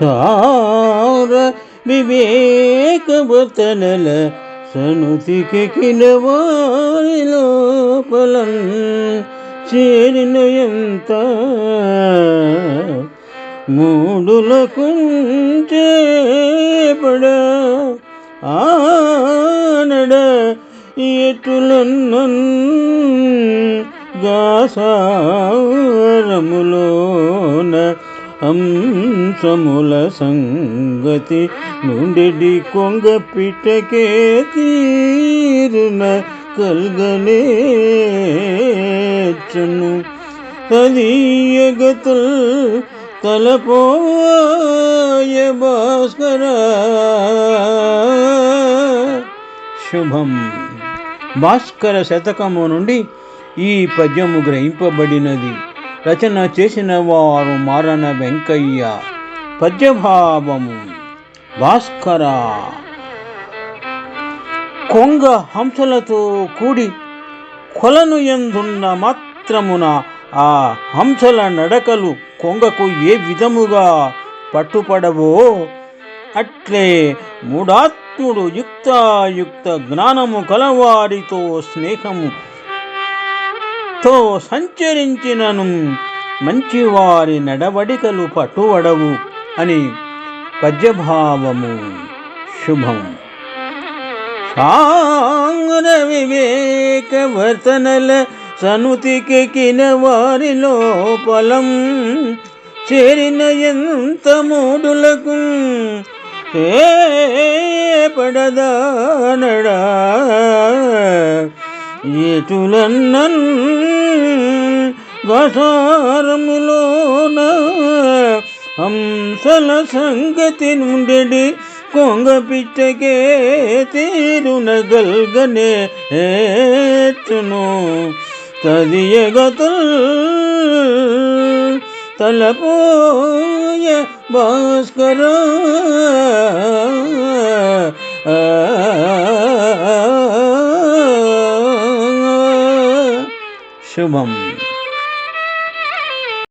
సార వివేకవర్తనల సనుతికెక్కిన వారి లోపలం చేరిన ఎంత మూడులకు చేపడ ఆనడ ఎటులన్నన్ గాసారములోన హంసముల సంగతి నుండి కొంగ పిట్టకే తీరున కల్గనేచ్చను తదీయగతుల్ తలపోయ భాస్కర. శుభం. భాస్కర శతకము నుండి ఈ పద్యము గ్రహింపబడినది. రచన చేసిన వారు మారన వెంకయ్య. పద్యభావము. భాస్కర కొంగ హంసలతో కూడి కొలను యందున్న మాత్రమున ఆ హంసల నడకలు కొంగకు ఏ విధముగా పట్టుపడవో అట్లే మూఢాత్ముడు యుక్తాయుక్త జ్ఞానము కలవారితో స్నేహముతో సంచరించినను మంచివారి నడవడికలు పట్టువడవు అని పద్యభావము. శుభం. సాంగన వివేక వర్తనల సనుతికెక్కిన వారి లోపలం చేరిన ఎంత మూడులకు పడదానడా ఎటులన్నన్ గసారములోన హంసల సంగతి నుండి కొంగ పిట్టకే తీరున గల్గనే ఏచును తదియగతుల్ తలపోయ భాస్కర. శుభం.